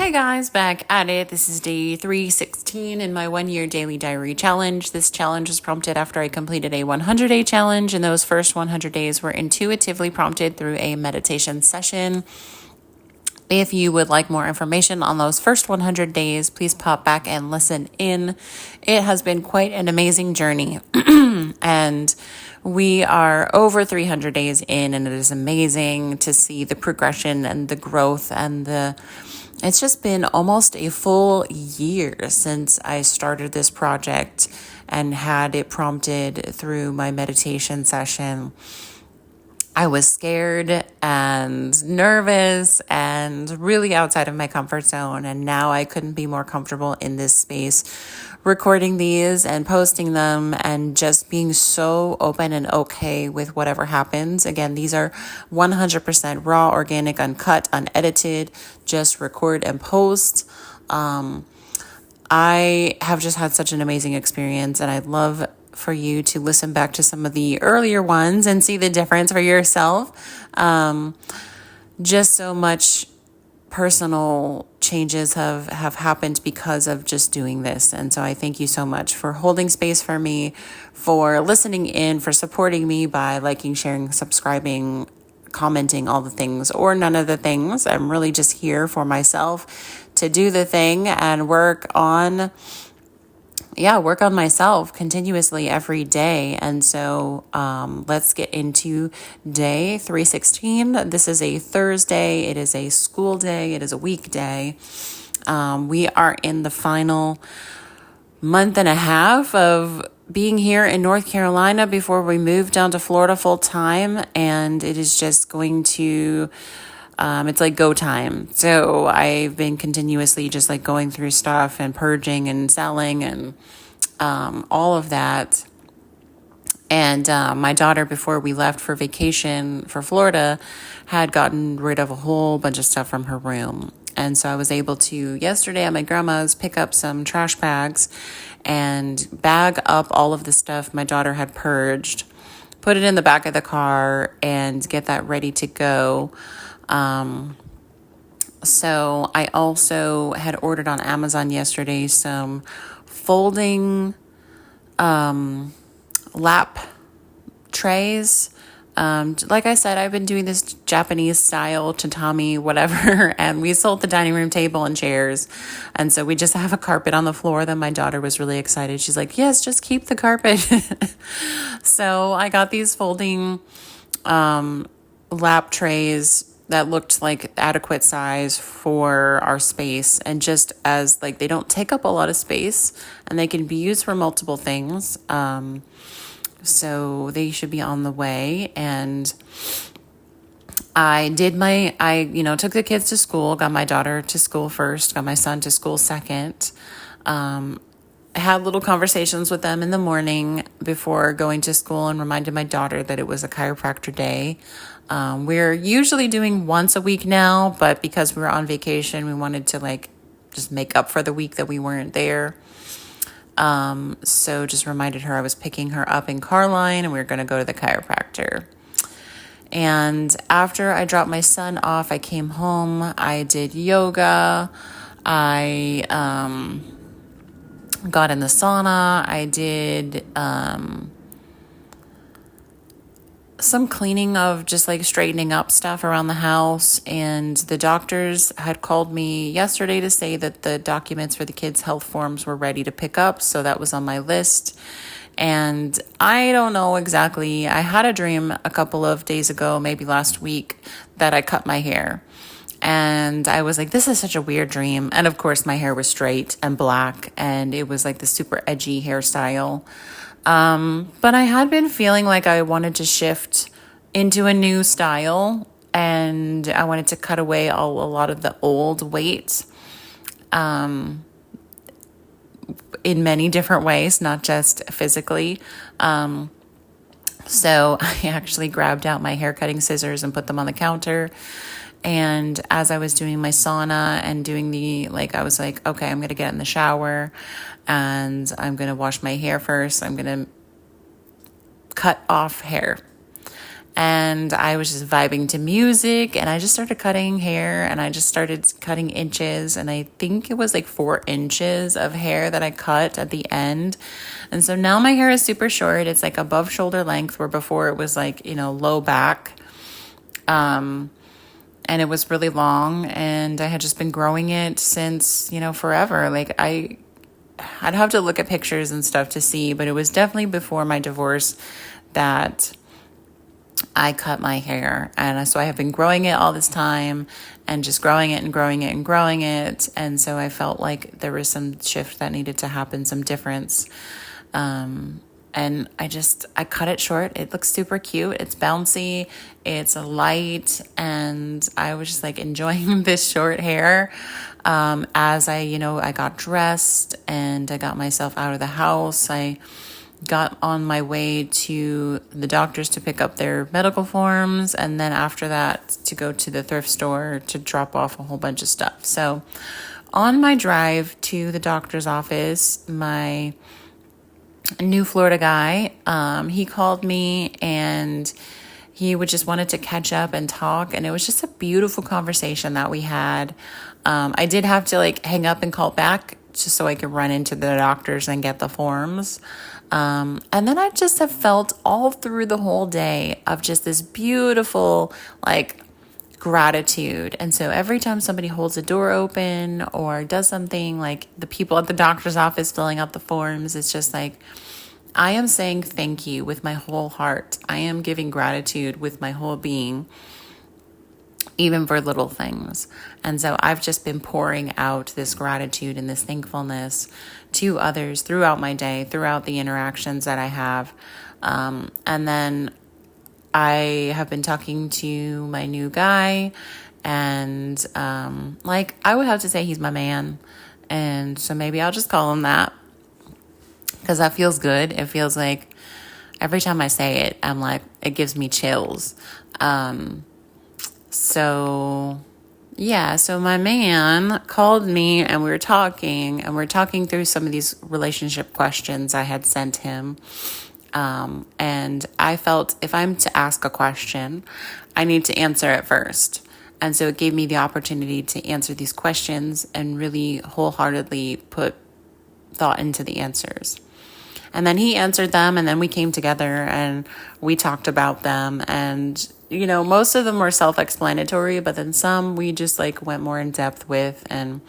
Hey guys, back at it. This is day 316 in my 1 year daily diary challenge. This challenge was prompted after I completed a 100-day challenge, and those first 100 days were intuitively prompted through a meditation session. If you would like more information on those first 100 days, please pop back and listen in. It has been quite an amazing journey, and we are over 300 days in, and it is amazing to see the progression and the growth and it's just been almost a full year since I started this project and had it prompted through my meditation session. I was scared and nervous and really outside of my comfort zone. And now I couldn't be more comfortable in this space, recording these and posting them and just being so open and okay with whatever happens. Again, these are 100% raw, organic, uncut, unedited, just record and post. I have just had such an amazing experience, and I'd love for you to listen back to some of the earlier ones and see the difference for yourself. Just so much personal changes have happened because of just doing this. And so I thank you so much for holding space for me, for listening in, for supporting me by liking, sharing, subscribing, commenting, all the things or none of the things. I'm really just here for myself to do the thing and work on myself continuously every day. And so let's get into day 316. This is a Thursday. It is a school day. It is a weekday. We are in the final month and a half of being here in North Carolina before we move down to Florida full time. And it is just going to it's like go time. So I've been continuously just like going through stuff and purging and selling and all of that. And my daughter, before we left for vacation for Florida, had gotten rid of a whole bunch of stuff from her room. And so I was able to, yesterday at my grandma's, pick up some trash bags and bag up all of the stuff my daughter had purged, put it in the back of the car, and get that ready to go. So I also had ordered on Amazon yesterday some folding lap trays. Like I said, I've been doing this Japanese style tatami, whatever, and we sold the dining room table and chairs. And so we just have a carpet on the floor. Then my daughter was really excited. She's like, yes, just keep the carpet. So I got these folding lap trays that looked like adequate size for our space, and just as like they don't take up a lot of space and they can be used for multiple things. So they should be on the way. And I took the kids to school, got my daughter to school first, got my son to school second. I had little conversations with them in the morning before going to school and reminded my daughter that it was a chiropractor day. We're usually doing once a week now, but because we were on vacation, we wanted to just make up for the week that we weren't there. So just reminded her I was picking her up in Carline and we were going to go to the chiropractor. And after I dropped my son off, I came home, I did yoga, I got in the sauna, I did some cleaning of just like straightening up stuff around the house. And the doctors had called me yesterday to say that the documents for the kids' health forms were ready to pick up. So that was on my list. And I don't know exactly. I had a dream a couple of days ago, maybe last week, that I cut my hair. And I was like, this is such a weird dream. And of course, my hair was straight and black, and it was like the super edgy hairstyle. But I had been feeling like I wanted to shift into a new style, and I wanted to cut away a lot of the old weight, in many different ways, not just physically. So I actually grabbed out my hair cutting scissors and put them on the counter. And as I was doing my sauna and doing I was like, okay, I'm going to get in the shower and I'm going to wash my hair first. I'm going to cut off hair. and I was just vibing to music, and I just started cutting hair, and I just started cutting inches, and I think it was like 4 inches of hair that I cut at the end. And so now my hair is super short. It's like above shoulder length, where before it was like, low back. And it was really long, and I had just been growing it since, forever. Like I'd have to look at pictures and stuff to see, but it was definitely before my divorce that I cut my hair. And so I have been growing it all this time and just growing it and growing it and growing it. And so I felt like there was some shift that needed to happen, some difference. And I cut it short. It looks super cute. It's bouncy. It's light. And I was just like enjoying this short hair. As I got dressed and I got myself out of the house, I got on my way to the doctors to pick up their medical forms. And then after that, to go to the thrift store to drop off a whole bunch of stuff. So on my drive to the doctor's office, my new Florida guy, he called me, and he would just wanted to catch up and talk. And it was just a beautiful conversation that we had. I did have to hang up and call back just so I could run into the doctors and get the forms. And then I just have felt all through the whole day of just this beautiful, gratitude. And so every time somebody holds a door open or does something, like the people at the doctor's office filling out the forms, it's just like, I am saying thank you with my whole heart. I am giving gratitude with my whole being, even for little things. And so I've just been pouring out this gratitude and this thankfulness to others throughout my day, throughout the interactions that I have. And then I have been talking to my new guy, and I would have to say he's my man. And so maybe I'll just call him that, because that feels good. It feels like every time I say it, I'm like, it gives me chills. So my man called me, and we were talking through some of these relationship questions I had sent him. And I felt if I'm to ask a question, I need to answer it first. And so it gave me the opportunity to answer these questions and really wholeheartedly put thought into the answers. And then he answered them, and then we came together and we talked about them. And, most of them were self-explanatory, but then some we just went more in depth with. And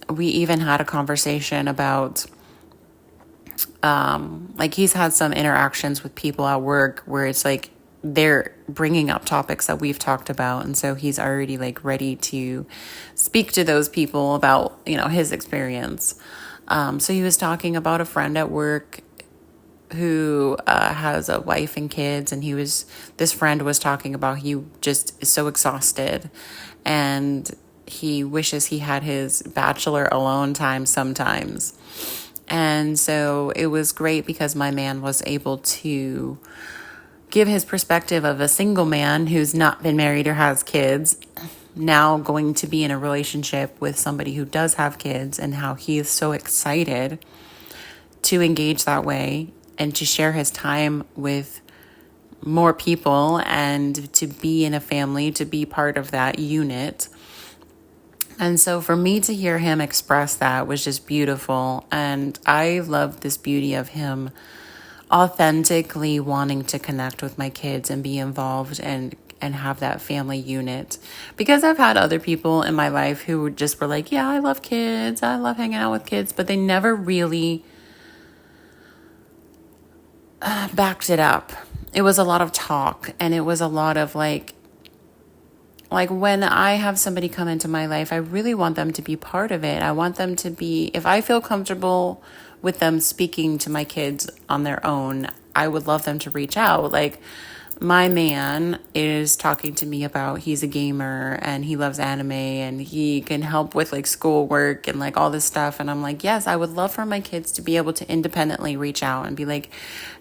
we even had a conversation about, he's had some interactions with people at work where it's they're bringing up topics that we've talked about. And so he's already ready to speak to those people about, his experience. So he was talking about a friend at work who has a wife and kids, and this friend was talking about he just is so exhausted, and he wishes he had his bachelor alone time sometimes. And so it was great because my man was able to give his perspective of a single man who's not been married or has kids, now going to be in a relationship with somebody who does have kids, and how he is so excited to engage that way and to share his time with more people and to be in a family, to be part of that unit. And so for me to hear him express that was just beautiful. And I love this beauty of him authentically wanting to connect with my kids and be involved and have that family unit. Because I've had other people in my life who just were like, yeah, I love kids, I love hanging out with kids, but they never really backed it up. It was a lot of talk, and it was a lot of like when I have somebody come into my life, I really want them to be part of it. I want them to be, if I feel comfortable with them speaking to my kids on their own, I would love them to reach out. My man is talking to me about, he's a gamer and he loves anime and he can help with schoolwork and all this stuff. And I'm like, yes, I would love for my kids to be able to independently reach out and be like,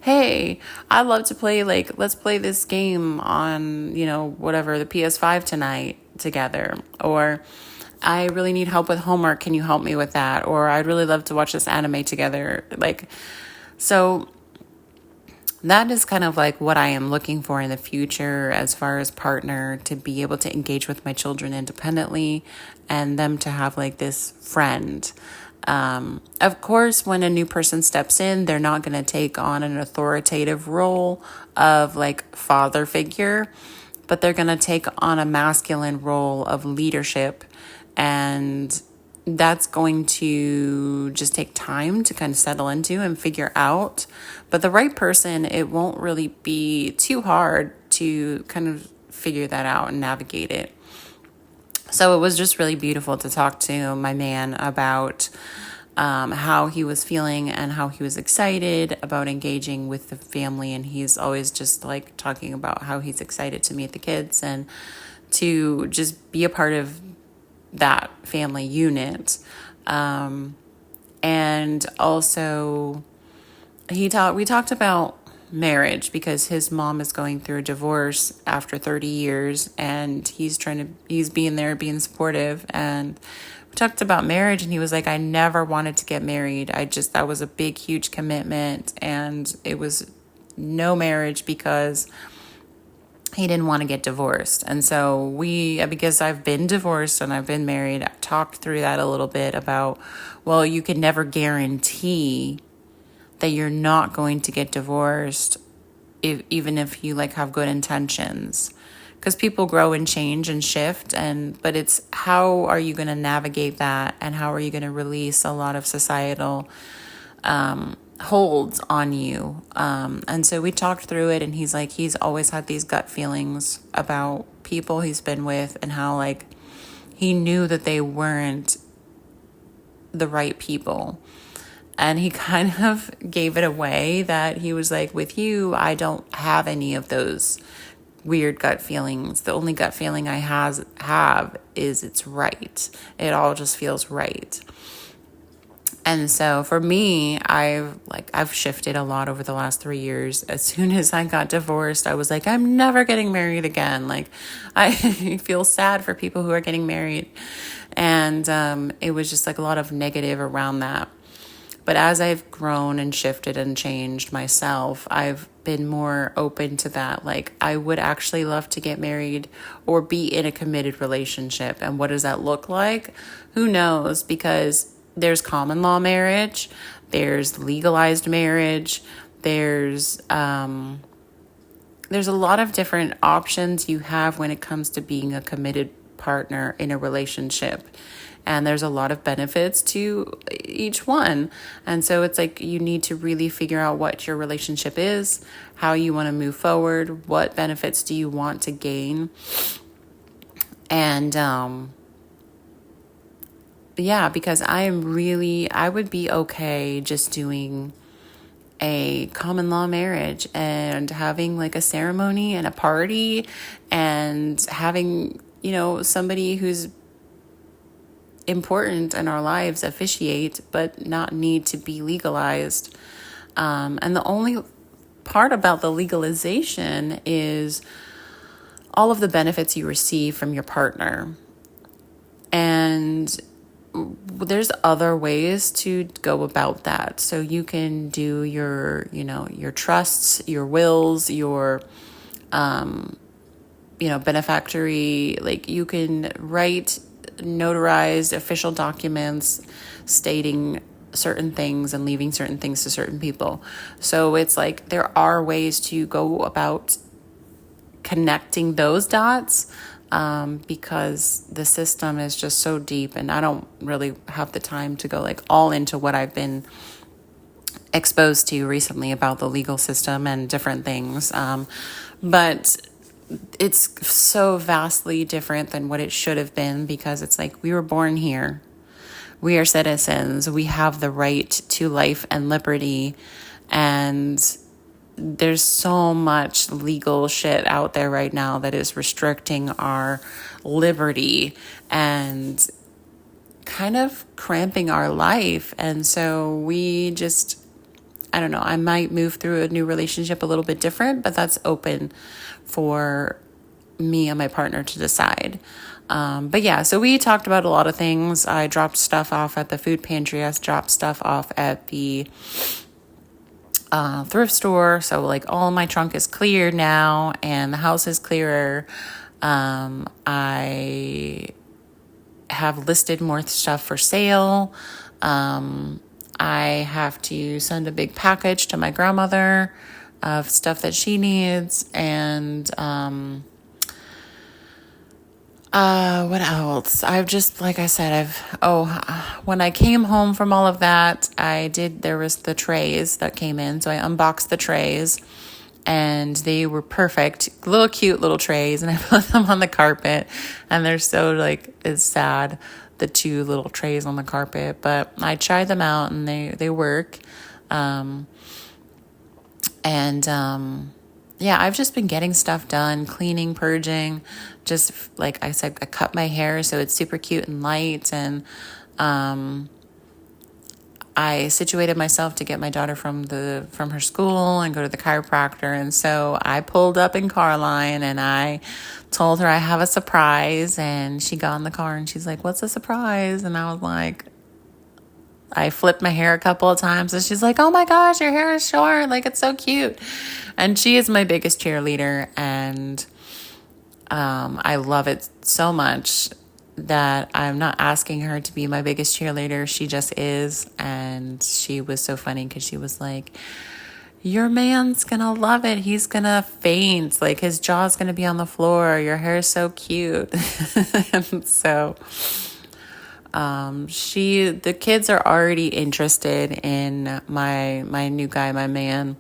hey, I love to play, let's play this game on, whatever, the PS5 tonight together. Or I really need help with homework. Can you help me with that? Or I'd really love to watch this anime together. So that is kind of like what I am looking for in the future as far as partner, to be able to engage with my children independently and them to have like this friend. Of course, when a new person steps in, they're not going to take on an authoritative role of like father figure, but they're going to take on a masculine role of leadership. And that's going to just take time to kind of settle into and figure out. But the right person, it won't really be too hard to kind of figure that out and navigate it. So it was just really beautiful to talk to my man about how he was feeling and how he was excited about engaging with the family. And he's always just like talking about how he's excited to meet the kids and to just be a part of that family unit. And also we talked about marriage because his mom is going through a divorce after 30 years, and he's being there, being supportive. And we talked about marriage, and he was like, I never wanted to get married. That was a big, huge commitment, and it was no marriage because he didn't want to get divorced. And so because I've been divorced and I've been married, I talked through that a little bit about, well, you can never guarantee that you're not going to get divorced, even if you like have good intentions, because people grow and change and shift. But it's how are you going to navigate that, and how are you going to release a lot of societal holds on you. And so we talked through it, and he's like, he's always had these gut feelings about people he's been with, and how like he knew that they weren't the right people. And he kind of gave it away that he was like, with you, I don't have any of those weird gut feelings. The only gut feeling I have is it's right. It all just feels right. And so for me, I've shifted a lot over the last 3 years. As soon as I got divorced, I was like, I'm never getting married again. Like, I feel sad for people who are getting married. And it was just like a lot of negative around that. But as I've grown and shifted and changed myself, I've been more open to that. Like, I would actually love to get married or be in a committed relationship. And what does that look like? Who knows? Because there's common law marriage, there's legalized marriage, there's a lot of different options you have when it comes to being a committed partner in a relationship. And there's a lot of benefits to each one. And so it's like you need to really figure out what your relationship is, how you want to move forward, what benefits do you want to gain. And because I would be okay just doing a common law marriage and having like a ceremony and a party and having, somebody who's important in our lives officiate, but not need to be legalized. And the only part about the legalization is all of the benefits you receive from your partner. And there's other ways to go about that. So you can do your trusts, your wills, your, benefactory, like you can write notarized official documents stating certain things and leaving certain things to certain people. So it's like there are ways to go about connecting those dots, because the system is just so deep, and I don't really have the time to go like all into what I've been exposed to recently about the legal system and different things. But it's so vastly different than what it should have been, because it's like we were born here. We are citizens. We have the right to life and liberty. And there's so much legal shit out there right now that is restricting our liberty and kind of cramping our life. And so I don't know, I might move through a new relationship a little bit different, but that's open for me and my partner to decide. So we talked about a lot of things. I dropped stuff off at the food pantry. I dropped stuff off at the thrift store. So like all my trunk is cleared now and the house is clearer. I have listed more stuff for sale. I have to send a big package to my grandmother of stuff that she needs. And what else? I've just, like I said, when I came home from all of that, there was the trays that came in. So I unboxed the trays and they were perfect, little cute little trays. And I put them on the carpet and they're so it's sad, the two little trays on the carpet, but I tried them out and they work. Yeah, I've just been getting stuff done, cleaning, purging. Just like I said, I cut my hair so it's super cute and light. And I situated myself to get my daughter from her school and go to the chiropractor. And so I pulled up in Carline and I told her I have a surprise. And she got in the car and she's like, "What's a surprise?" And I was like, I flipped my hair a couple of times and she's like, "Oh my gosh, your hair is short. Like, it's so cute." And she is my biggest cheerleader. And I love it so much that I'm not asking her to be my biggest cheerleader. She just is. And she was so funny because she was like, "Your man's gonna love it. He's gonna faint. Like, his jaw's gonna be on the floor. Your hair is so cute." And so the kids are already interested in my new guy, my man,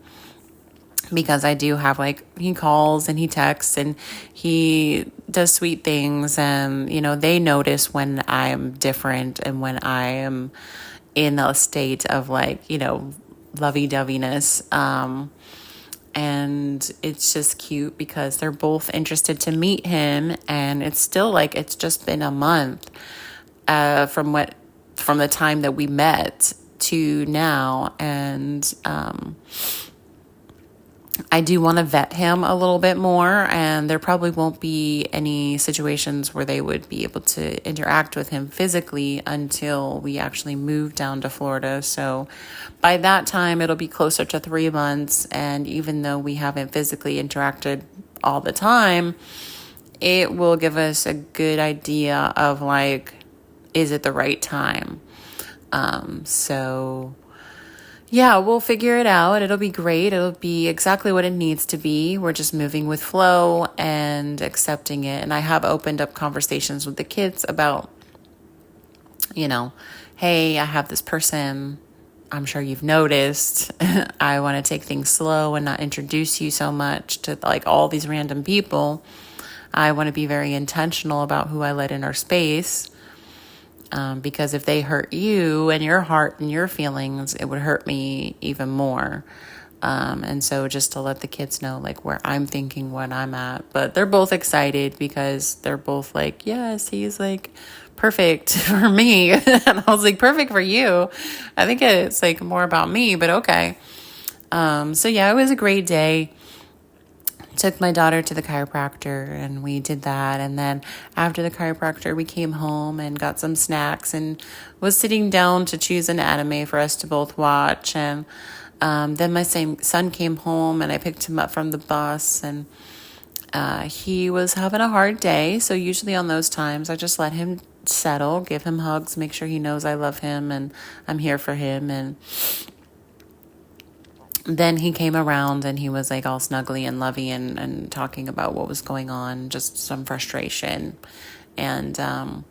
because I do have he calls and he texts and he does sweet things, and they notice when I'm different and when I am in a state of lovey-doveyness. And it's just cute because they're both interested to meet him, and it's still it's just been a month from the time that we met to now. And I do want to vet him a little bit more, and there probably won't be any situations where they would be able to interact with him physically until we actually move down to Florida. So by that time, it'll be closer to 3 months. And even though we haven't physically interacted all the time, it will give us a good idea of is it the right time? So yeah, we'll figure it out. It'll be great. It'll be exactly what it needs to be. We're just moving with flow and accepting it. And I have opened up conversations with the kids about, hey, I have this person. I'm sure you've noticed. I want to take things slow and not introduce you so much to all these random people. I want to be very intentional about who I let in our space. Because if they hurt you and your heart and your feelings, it would hurt me even more. And so just to let the kids know where I'm thinking, what I'm at. But they're both excited because they're both yes, he's perfect for me. And I was perfect for you. I think it's more about me, but okay. So yeah, it was a great day. Took my daughter to the chiropractor and we did that. And then after the chiropractor, we came home and got some snacks and was sitting down to choose an anime for us to both watch. And then my son came home and I picked him up from the bus, and he was having a hard day. So usually on those times, I just let him settle, give him hugs, make sure he knows I love him and I'm here for him. And then he came around and he was all snuggly and lovey and talking about what was going on, just some frustration. And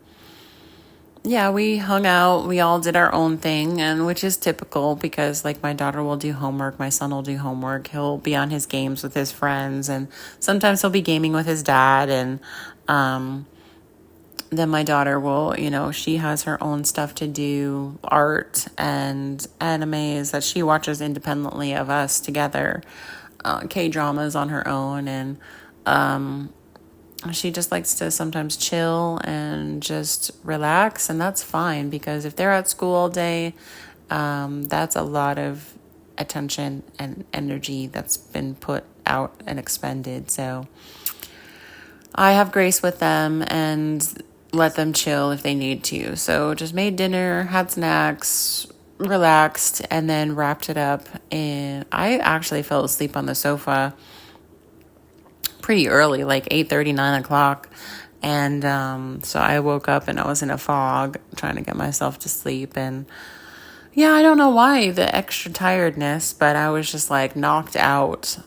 yeah, we hung out. We all did our own thing, and which is typical because my daughter will do homework, my son will do homework. He'll be on his games with his friends, and sometimes he'll be gaming with his dad. And then my daughter will, she has her own stuff to do, art and animes that she watches independently of us together, K-dramas on her own. And she just likes to sometimes chill and just relax. And that's fine because if they're at school all day, that's a lot of attention and energy that's been put out and expended. So I have grace with them and let them chill if they need to. So just made dinner, had snacks, relaxed, and then wrapped it up. And I actually fell asleep on the sofa pretty early, like 8:30, 9 o'clock. And so I woke up and I was in a fog trying to get myself to sleep. And yeah, I don't know why the extra tiredness, but I was just like knocked out.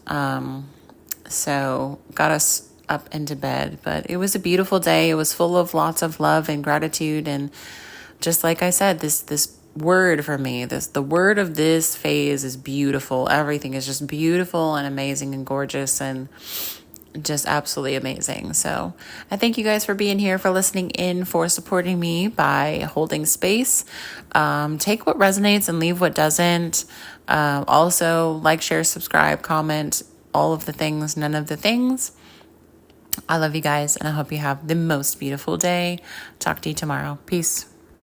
So got us up into bed. But it was a beautiful day. It was full of lots of love and gratitude. And just like I said, this word for me, the word of this phase is beautiful. Everything is just beautiful and amazing and gorgeous and just absolutely amazing. So I thank you guys for being here, for listening in, for supporting me by holding space. Take what resonates and leave what doesn't. Also, like, share, subscribe, comment, all of the things, none of the things. I love you guys, and I hope you have the most beautiful day. Talk to you tomorrow. Peace.